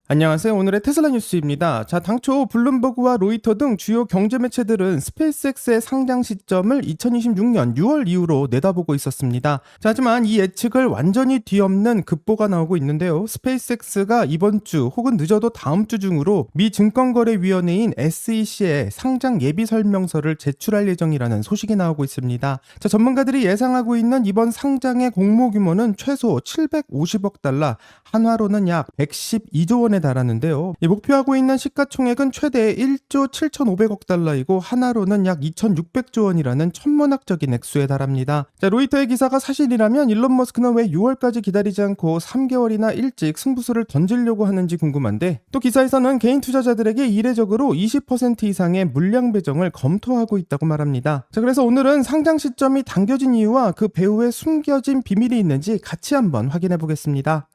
안녕하세요. 오늘의 테슬라 뉴스입니다. 당초 블룸버그와 로이터 등 주요 경제 매체들은 스페이스X의 상장 시점을 2026년 6월 이후로 내다보고 있었습니다. 하지만 이 예측을 완전히 뒤엎는 급보가 나오고 있는데요. 스페이스X가 이번 주 혹은 늦어도 다음 주 중으로 미 증권거래위원회인 SEC에 상장 예비 설명서를 제출할 예정이라는 소식이 나오고 있습니다. 전문가들이 예상하고 있는 이번 상장의 공모 규모는 최소 750억 달러, 한화로는 약 112조 원에 달하는데요. 목표하고 있는 시가총액은 최대 1조 7,500억 달러이고 하나로는 약 2,600조 원이라는 천문학적인 액수에 달합니다. 로이터의 기사가 사실이라면 일론 머스크는 왜 6월까지 기다리지 않고 3개월이나 일찍 승부수를 던지려고 하는지 궁금한데, 또 기사에서는 개인 투자자들에게 이례적으로 20% 이상의 물량 배정을 검토하고 있다고 말합니다. 그래서 오늘은 상장 시점이 당겨진 이유와 그 배후에 숨겨진 비밀이 있는지 같이 한번 확인해 보겠습니다.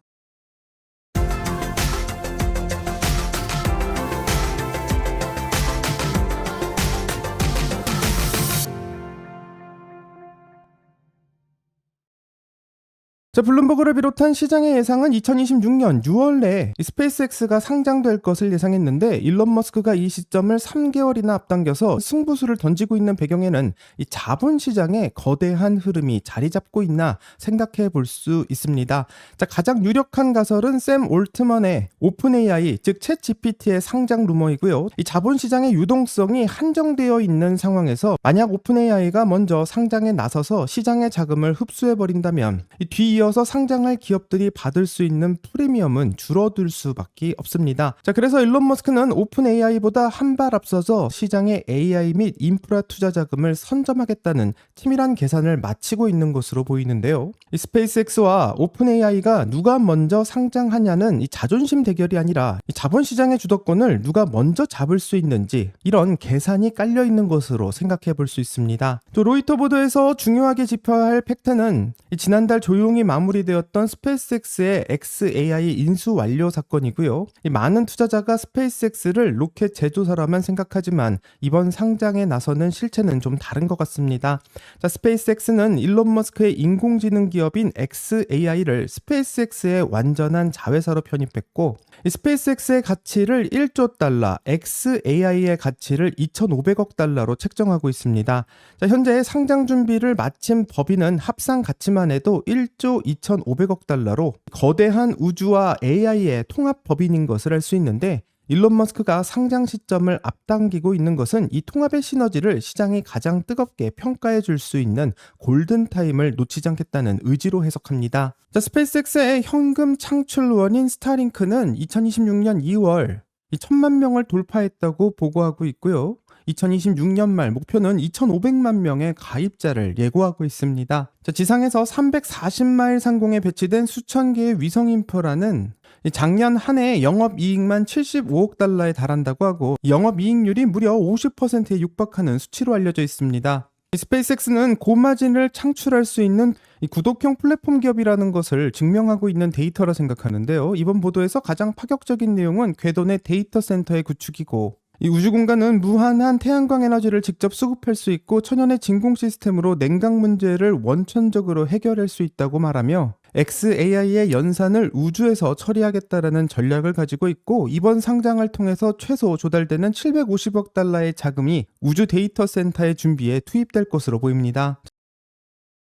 블룸버그를 비롯한 시장의 예상은 2026년 6월 내에 스페이스X가 상장될 것을 예상했는데, 일론 머스크가 이 시점을 3개월이나 앞당겨서 승부수를 던지고 있는 배경에는 이 자본시장의 거대한 흐름이 자리 잡고 있나 생각해 볼 수 있습니다. 가장 유력한 가설은 샘 올트먼의 오픈 AI, 즉 챗 GPT의 상장 루머이고요. 이 자본시장의 유동성이 한정되어 있는 상황에서 만약 오픈 AI가 먼저 상장에 나서서 시장의 자금을 흡수해버린다면 뒤이어서 상장할 기업들이 받을 수 있는 프리미엄은 줄어들 수밖에 없습니다. 그래서 일론 머스크는 오픈 AI보다 한 발 앞서서 시장의 AI 및 인프라 투자 자금을 선점하겠다는 치밀한 계산을 마치고 있는 것으로 보이는데요. 이 스페이스X와 오픈 AI가 누가 먼저 상장하냐는 이 자존심 대결이 아니라 이 자본시장의 주도권을 누가 먼저 잡을 수 있는지, 이런 계산이 깔려 있는 것으로 생각해 볼 수 있습니다. 또 로이터 보도에서 중요하게 짚어야 할 팩트는 지난달 조용히 마무리되었던 스페이스X의 xAI 인수 완료 사건이고요. 많은 투자자가 스페이스X를 로켓 제조사라만 생각하지만 이번 상장에 나서는 실체는 좀 다른 것 같습니다. 스페이스X는 일론 머스크의 인공지능 기업인 xAI를 스페이스X의 완전한 자회사로 편입했고, 스페이스X의 가치를 1조 달러, xAI의 가치를 2,500억 달러로 책정하고 있습니다. 현재 상장 준비를 마친 법인은 합상 가치만 해도 1조 2,500억 달러로 거대한 우주와 AI의 통합 법인인 것을 알 수 있는데, 일론 머스크가 상장 시점을 앞당기고 있는 것은 이 통합의 시너지를 시장이 가장 뜨겁게 평가해 줄 수 있는 골든타임을 놓치지 않겠다는 의지로 해석합니다. 스페이스X의 현금 창출원인 스타링크는 2026년 2월 1,000만 명을 돌파했다고 보고하고 있고요. 2026년 말 목표는 2,500만 명의 가입자를 예고하고 있습니다. 지상에서 340마일 상공에 배치된 수천 개의 위성 인프라는 작년 한 해 영업이익만 75억 달러에 달한다고 하고, 영업이익률이 무려 50%에 육박하는 수치로 알려져 있습니다. 스페이스X는 고마진을 창출할 수 있는 구독형 플랫폼 기업이라는 것을 증명하고 있는 데이터라 생각하는데요. 이번 보도에서 가장 파격적인 내용은 궤도 내 데이터 센터의 구축이고, 이 우주 공간은 무한한 태양광 에너지를 직접 수급할 수 있고 천연의 진공 시스템으로 냉각 문제를 원천적으로 해결할 수 있다고 말하며, xAI의 연산을 우주에서 처리하겠다라는 전략을 가지고 있고, 이번 상장을 통해서 최소 조달되는 750억 달러의 자금이 우주 데이터 센터의 준비에 투입될 것으로 보입니다.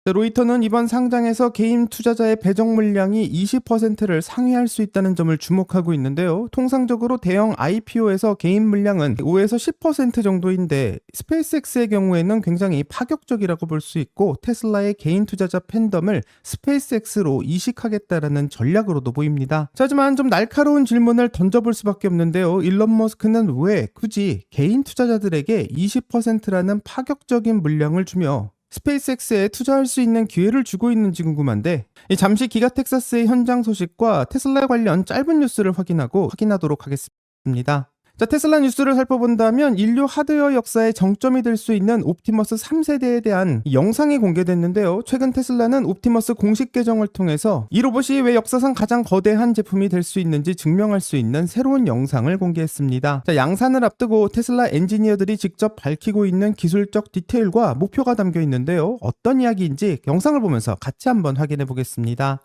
로이터는 이번 상장에서 개인 투자자의 배정 물량이 20%를 상회할 수 있다는 점을 주목하고 있는데요. 통상적으로 대형 IPO에서 개인 물량은 5에서 10% 정도인데, 스페이스X의 경우에는 굉장히 파격적이라고 볼 수 있고, 테슬라의 개인 투자자 팬덤을 스페이스X로 이식하겠다라는 전략으로도 보입니다. 하지만 좀 날카로운 질문을 던져볼 수밖에 없는데요. 일론 머스크는 왜 굳이 개인 투자자들에게 20%라는 파격적인 물량을 주며 스페이스X에 투자할 수 있는 기회를 주고 있는지 궁금한데, 잠시 기가 텍사스의 현장 소식과 테슬라 관련 짧은 뉴스를 확인하도록 하겠습니다. 테슬라 뉴스를 살펴본다면 인류 하드웨어 역사의 정점이 될 수 있는 옵티머스 3세대에 대한 영상이 공개됐는데요. 최근 테슬라는 옵티머스 공식 계정을 통해서 이 로봇이 왜 역사상 가장 거대한 제품이 될 수 있는지 증명할 수 있는 새로운 영상을 공개했습니다. 양산을 앞두고 테슬라 엔지니어들이 직접 밝히고 있는 기술적 디테일과 목표가 담겨 있는데요. 어떤 이야기인지 영상을 보면서 같이 한번 확인해 보겠습니다.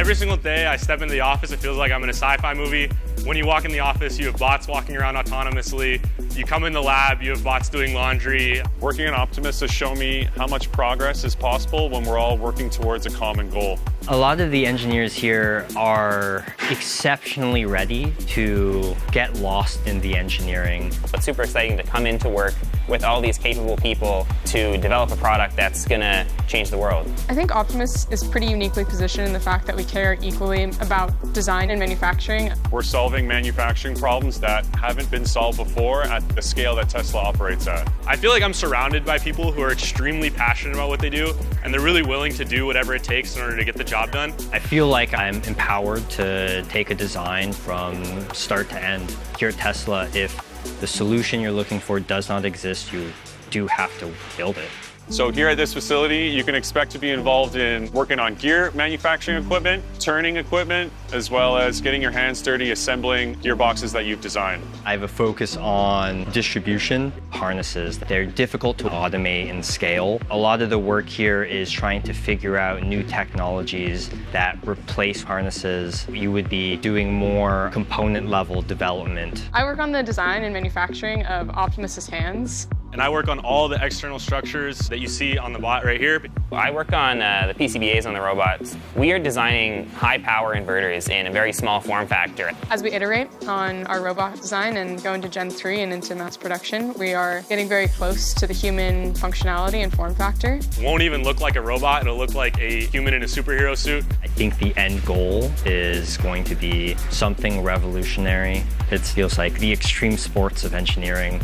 Every single day I step into the office, it feels like I'm in a sci-fi movie. When you walk in the office, you have bots walking around autonomously. You come in the lab, you have bots doing laundry. Working at Optimus has shown me how much progress is possible when we're all working towards a common goal. A lot of the engineers here are exceptionally ready to get lost in the engineering. It's super exciting to come into work with all these capable people to develop a product that's gonna change the world. I think Optimus is pretty uniquely positioned in the fact that we care equally about design and manufacturing. We're solving manufacturing problems that haven't been solved before at the scale that Tesla operates at. I feel like I'm surrounded by people who are extremely passionate about what they do, and they're really willing to do whatever it takes in order to get the job done. I feel like I'm empowered to take a design from start to end. Here at Tesla, if the solution you're looking for does not exist, you do have to build it. So here at this facility, you can expect to be involved in working on gear manufacturing equipment, turning equipment, as well as getting your hands dirty assembling gearboxes that you've designed. I have a focus on distribution harnesses. They're difficult to automate and scale. A lot of the work here is trying to figure out new technologies that replace harnesses. You would be doing more component level development. I work on the design and manufacturing of Optimus's hands. And I work on all the external structures that you see on the bot right here. I work on the PCBAs on the robots. We are designing high power inverters in a very small form factor. As we iterate on our robot design and go into Gen 3 and into mass production, we are getting very close to the human functionality and form factor. It won't even look like a robot, it'll look like a human in a superhero suit. I think the end goal is going to be something revolutionary. It feels like the extreme sports of engineering.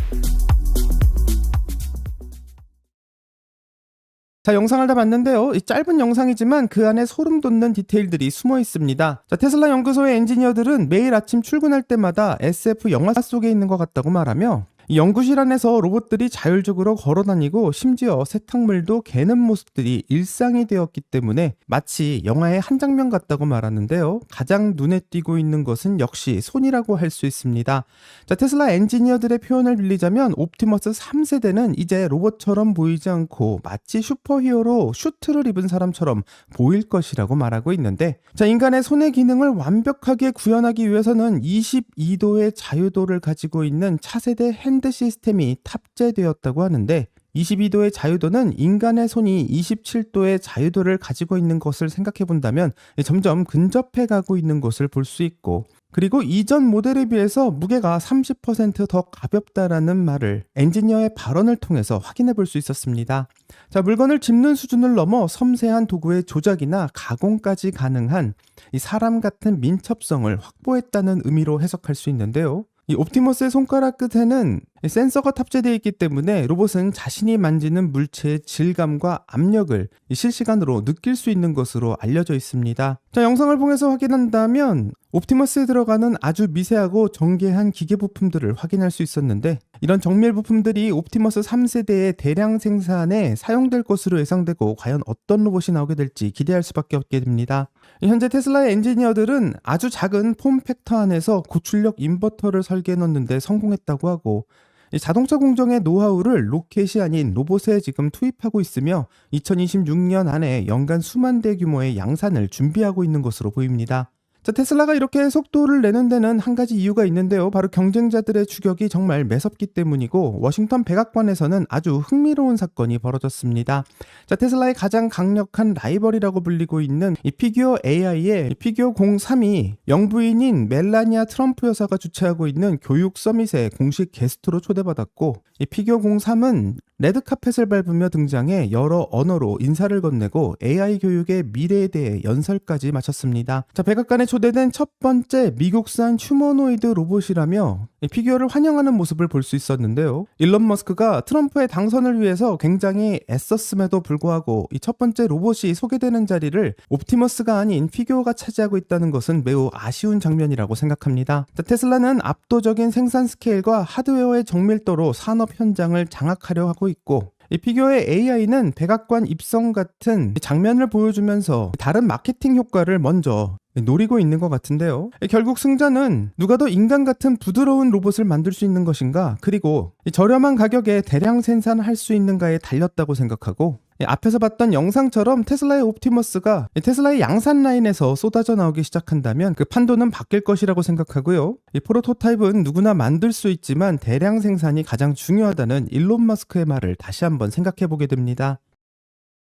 자, 영상을 다 봤는데요. 이 짧은 영상이지만 그 안에 소름 돋는 디테일들이 숨어 있습니다. 자, 테슬라 연구소의 엔지니어들은 매일 아침 출근할 때마다 SF 영화 속에 있는 것 같다고 말하며 이 연구실 안에서 로봇들이 자율적으로 걸어다니고 심지어 세탁물도 개는 모습들이 일상이 되었기 때문에 마치 영화의 한 장면 같다고 말하는데요. 가장 눈에 띄고 있는 것은 역시 손이라고 할 수 있습니다. 자, 테슬라 엔지니어들의 표현을 빌리자면 옵티머스 3세대는 이제 로봇처럼 보이지 않고 마치 슈퍼히어로 슈트를 입은 사람처럼 보일 것이라고 말하고 있는데, 자, 인간의 손의 기능을 완벽하게 구현하기 위해서는 22도의 자유도를 가지고 있는 차세대 핸드 시스템이 탑재되었다고 하는데, 22도의 자유도는 인간의 손이 27도의 자유도를 가지고 있는 것을 생각해 본다면 점점 근접해 가고 있는 것을 볼 수 있고, 그리고 이전 모델에 비해서 무게가 30% 더 가볍다라는 말을 엔지니어의 발언을 통해서 확인해 볼 수 있었습니다. 자, 물건을 짚는 수준을 넘어 섬세한 도구의 조작이나 가공까지 가능한 이 사람 같은 민첩성을 확보했다는 의미로 해석할 수 있는데요. 이 옵티머스의 손가락 끝에는 센서가 탑재되어 있기 때문에 로봇은 자신이 만지는 물체의 질감과 압력을 실시간으로 느낄 수 있는 것으로 알려져 있습니다. 자, 영상을 통해서 확인한다면 옵티머스에 들어가는 아주 미세하고 정교한 기계 부품들을 확인할 수 있었는데, 이런 정밀 부품들이 옵티머스 3세대의 대량 생산에 사용될 것으로 예상되고 과연 어떤 로봇이 나오게 될지 기대할 수밖에 없게 됩니다. 현재 테슬라의 엔지니어들은 아주 작은 폼팩터 안에서 고출력 인버터를 설계해 놓는데 성공했다고 하고, 이 자동차 공정의 노하우를 로켓이 아닌 로봇에 지금 투입하고 있으며 2026년 안에 연간 수만 대 규모의 양산을 준비하고 있는 것으로 보입니다. 자, 테슬라가 이렇게 속도를 내는 데는 한 가지 이유가 있는데요. 바로 경쟁자들의 추격이 정말 매섭기 때문이고, 워싱턴 백악관에서는 아주 흥미로운 사건이 벌어졌습니다. 자, 테슬라의 가장 강력한 라이벌이라고 불리고 있는 이 피규어 AI의 피규어 03이 영부인인 멜라니아 트럼프 여사가 주최하고 있는 교육 서밋에 공식 게스트로 초대받았고, 이 피규어 03은 레드카펫을 밟으며 등장해 여러 언어로 인사를 건네고 AI 교육의 미래에 대해 연설까지 마쳤습니다. 자, 백악관에 초대된 첫 번째 미국산 휴머노이드 로봇이라며 피규어를 환영하는 모습을 볼 수 있었는데요. 일론 머스크가 트럼프의 당선을 위해서 굉장히 애썼음에도 불구하고 이 첫 번째 로봇이 소개되는 자리를 옵티머스가 아닌 피규어가 차지하고 있다는 것은 매우 아쉬운 장면이라고 생각합니다. 자, 테슬라는 압도적인 생산 스케일과 하드웨어의 정밀도로 산업 현장을 장악하려 하고 있고, 이 피규어의 AI는 백악관 입성 같은 장면을 보여주면서 다른 마케팅 효과를 먼저 노리고 있는 것 같은데요. 결국 승자는 누가 더 인간 같은 부드러운 로봇을 만들 수 있는 것인가, 그리고 저렴한 가격에 대량 생산할 수 있는가에 달렸다고 생각하고, 앞에서 봤던 영상처럼 테슬라의 옵티머스가 테슬라의 양산 라인에서 쏟아져 나오기 시작한다면 그 판도는 바뀔 것이라고 생각하고요. 이 프로토타입은 누구나 만들 수 있지만 대량 생산이 가장 중요하다는 일론 머스크의 말을 다시 한번 생각해 보게 됩니다.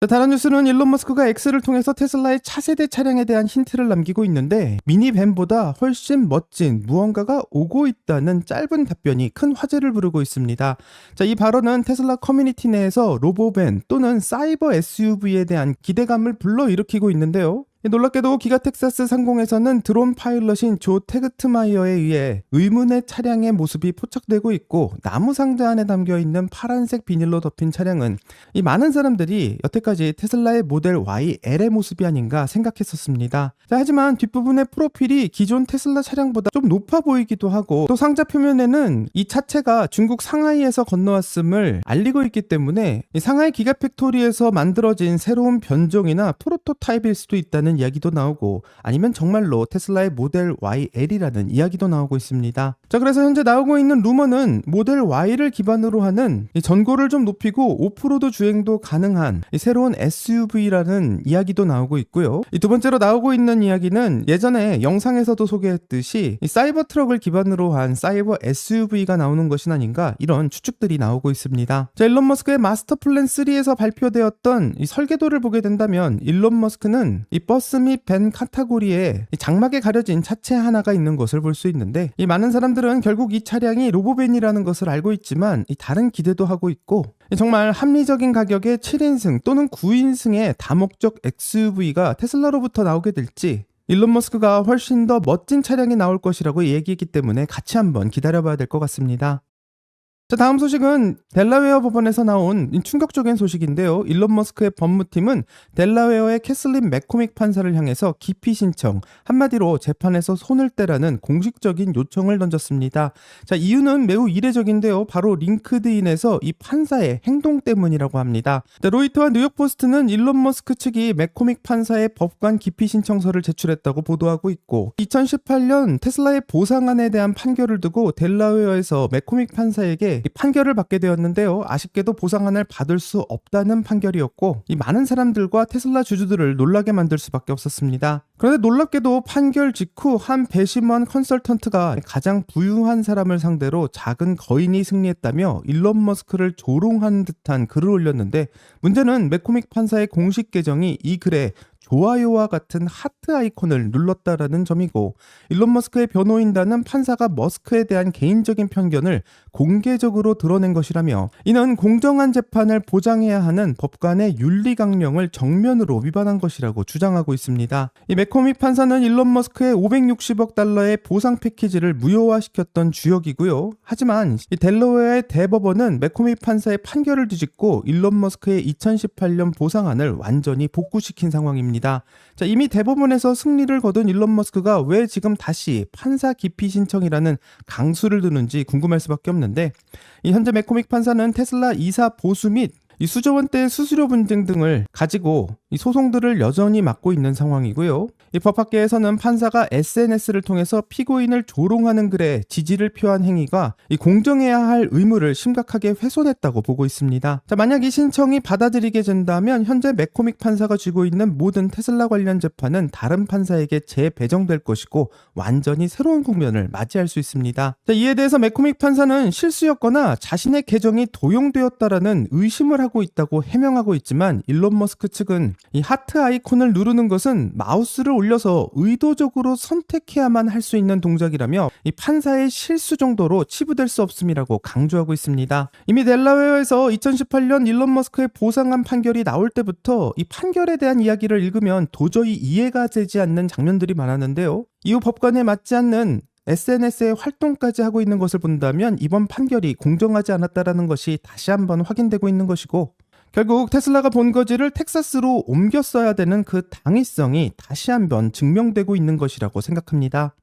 다른 뉴스는 일론 머스크가 X를 통해서 테슬라의 차세대 차량에 대한 힌트를 남기고 있는데 미니밴보다 훨씬 멋진 무언가가 오고 있다는 짧은 답변이 큰 화제를 부르고 있습니다. 이 발언은 테슬라 커뮤니티 내에서 로보밴 또는 사이버 SUV에 대한 기대감을 불러일으키고 있는데요. 놀랍게도 기가 텍사스 상공에서는 드론 파일럿인 조 테그트마이어에 의해 의문의 차량의 모습이 포착되고 있고 나무 상자 안에 담겨있는 파란색 비닐로 덮인 차량은 이 많은 사람들이 여태까지 테슬라의 모델 YL의 모습이 아닌가 생각했었습니다. 하지만 뒷부분의 프로필이 기존 테슬라 차량보다 좀 높아 보이기도 하고 또 상자 표면에는 이 차체가 중국 상하이에서 건너왔음을 알리고 있기 때문에 이 상하이 기가팩토리에서 만들어진 새로운 변종이나 프로토타입일 수도 있다는 이야기도 나오고 아니면 정말로 테슬라의 모델 YL이라는 이야기도 나오고 있습니다. 그래서 현재 나오고 있는 루머는 모델 Y를 기반으로 하는 전고를 좀 높이고 오프로드 주행도 가능한 새로운 SUV라는 이야기도 나오고 있고요. 두 번째로 나오고 있는 이야기는 예전에 영상에서도 소개했듯이 사이버 트럭을 기반으로 한 사이버 SUV가 나오는 것이 아닌가 이런 추측들이 나오고 있습니다. 일론 머스크의 마스터 플랜 3에서 발표되었던 이 설계도를 보게 된다면 일론 머스크는 이 버스 및 밴 카테고리에 장막에 가려진 차체 하나가 있는 것을 볼 수 있는데 이 많은 사람들은 결국 이 차량이 로보밴이라는 것을 알고 있지만 이 다른 기대도 하고 있고 정말 합리적인 가격의 7인승 또는 9인승의 다목적 SUV가 테슬라로부터 나오게 될지 일론 머스크가 훨씬 더 멋진 차량이 나올 것이라고 얘기했기 때문에 같이 한번 기다려봐야 될 것 같습니다. 다음 소식은 델라웨어 법원에서 나온 충격적인 소식인데요. 일론 머스크의 법무팀은 델라웨어의 캐슬린 맥코믹 판사를 향해서 기피 신청, 한마디로 재판에서 손을 떼라는 공식적인 요청을 던졌습니다. 이유는 매우 이례적인데요. 바로 링크드인에서 이 판사의 행동 때문이라고 합니다. 로이터와 뉴욕포스트는 일론 머스크 측이 맥코믹 판사의 법관 기피 신청서를 제출했다고 보도하고 있고 2018년 테슬라의 보상안에 대한 판결을 두고 델라웨어에서 맥코믹 판사에게 판결을 받게 되었는데요. 아쉽게도 보상안을 받을 수 없다는 판결이었고 이 많은 사람들과 테슬라 주주들을 놀라게 만들 수밖에 없었습니다. 그런데 놀랍게도 판결 직후 한 배심원 컨설턴트가 가장 부유한 사람을 상대로 작은 거인이 승리했다며 일론 머스크를 조롱한 듯한 글을 올렸는데 문제는 맥코믹 판사의 공식 계정이 이 글에 좋아요와 같은 하트 아이콘을 눌렀다라는 점이고 일론 머스크의 변호인단은 판사가 머스크에 대한 개인적인 편견을 공개적으로 드러낸 것이라며 이는 공정한 재판을 보장해야 하는 법관의 윤리 강령을 정면으로 위반한 것이라고 주장하고 있습니다. 이 맥코믹 판사는 일론 머스크의 560억 달러의 보상 패키지를 무효화시켰던 주역이고요. 하지만 이 델라웨어의 대법원은 맥코믹 판사의 판결을 뒤집고 일론 머스크의 2018년 보상안을 완전히 복구시킨 상황입니다. 이미 대법원에서 승리를 거둔 일론 머스크가 왜 지금 다시 판사 기피 신청이라는 강수를 두는지 궁금할 수밖에 없는데 이 현재 맥코믹 판사는 테슬라 이사 보수 및 이 수조 원대의 수수료 분쟁 등을 가지고 이 소송들을 여전히 맡고 있는 상황이고요. 이 법학계에서는 판사가 SNS를 통해서 피고인을 조롱하는 글에 지지를 표한 행위가 이 공정해야 할 의무를 심각하게 훼손했다고 보고 있습니다. 만약 이 신청이 받아들이게 된다면 현재 맥코믹 판사가 쥐고 있는 모든 테슬라 관련 재판은 다른 판사에게 재배정될 것이고 완전히 새로운 국면을 맞이할 수 있습니다. 이에 대해서 맥코믹 판사는 실수였거나 자신의 계정이 도용되었다라는 의심을 하고 있다고 해명하고 있지만 일론 머스크 측은 이 하트 아이콘을 누르는 것은 마우스를 올려서 의도적으로 선택해야만 할 수 있는 동작이라며 이 판사의 실수 정도로 치부될 수 없음이라고 강조하고 있습니다. 이미 델라웨어에서 2018년 일론 머스크의 보상안 판결이 나올 때부터 이 판결에 대한 이야기를 읽으면 도저히 이해가 되지 않는 장면들이 많았는데요. 이후 법관에 맞지 않는 SNS의 활동까지 하고 있는 것을 본다면 이번 판결이 공정하지 않았다라는 것이 다시 한번 확인되고 있는 것이고 결국 테슬라가 본거지를 텍사스로 옮겼어야 되는 그 당위성이 다시 한번 증명되고 있는 것이라고 생각합니다.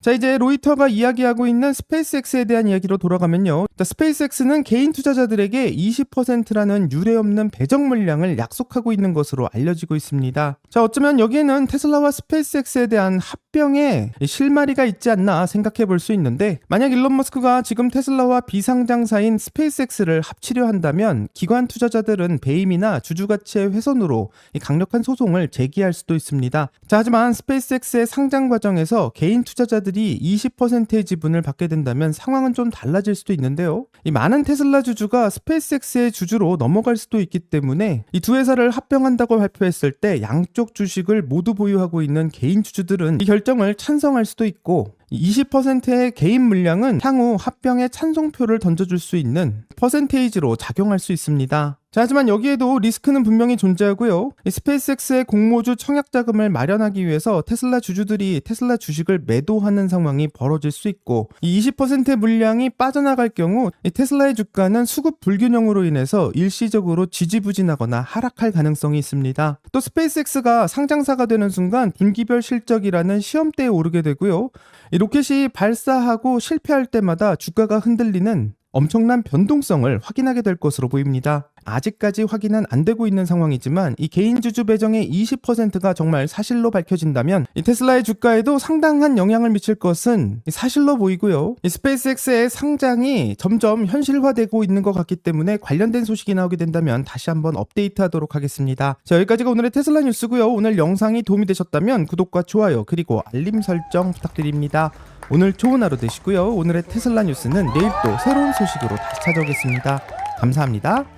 자, 이제 로이터가 이야기하고 있는 스페이스X에 대한 이야기로 돌아가면요. 자, 스페이스X는 개인 투자자들에게 20%라는 유례없는 배정 물량을 약속하고 있는 것으로 알려지고 있습니다. 자, 어쩌면 여기에는 테슬라와 스페이스X에 대한 합병에 실마리가 있지 않나 생각해 볼 수 있는데, 만약 일론 머스크가 지금 테슬라와 비상장사인 스페이스X를 합치려 한다면 기관 투자자들은 배임이나 주주가치의 훼손으로 강력한 소송을 제기할 수도 있습니다. 자, 하지만 스페이스X의 상장 과정에서 개인 투자자들이 20%의 지분을 받게 된다면 상황은 좀 달라질 수도 있는데요. 이 많은 테슬라 주주가 스페이스X의 주주로 넘어갈 수도 있기 때문에 이 두 회사를 합병한다고 발표했을 때 양쪽 주식을 모두 보유하고 있는 개인 주주들은 이 결정을 찬성할 수도 있고, 20%의 개인 물량은 향후 합병에 찬성표를 던져줄 수 있는 퍼센테이지로 작용할 수 있습니다. 자, 하지만 여기에도 리스크는 분명히 존재하고요. 스페이스X의 공모주 청약 자금을 마련하기 위해서 테슬라 주주들이 테슬라 주식을 매도하는 상황이 벌어질 수 있고, 이 20%의 물량이 빠져나갈 경우 테슬라의 주가는 수급 불균형으로 인해서 일시적으로 지지부진하거나 하락할 가능성이 있습니다. 또 스페이스X가 상장사가 되는 순간 분기별 실적이라는 시험대에 오르게 되고요. 이 로켓이 발사하고 실패할 때마다 주가가 흔들리는 엄청난 변동성을 확인하게 될 것으로 보입니다. 아직까지 확인은 안 되고 있는 상황이지만 이 개인 주주 배정의 20%가 정말 사실로 밝혀진다면 이 테슬라의 주가에도 상당한 영향을 미칠 것은 사실로 보이고요. 이 스페이스X의 상장이 점점 현실화되고 있는 것 같기 때문에 관련된 소식이 나오게 된다면 다시 한번 업데이트하도록 하겠습니다. 자, 여기까지가 오늘의 테슬라 뉴스고요. 오늘 영상이 도움이 되셨다면 구독과 좋아요 그리고 알림 설정 부탁드립니다. 오늘 좋은 하루 되시고요. 오늘의 테슬라 뉴스는 내일 또 새로운 소식으로 다시 찾아오겠습니다. 감사합니다.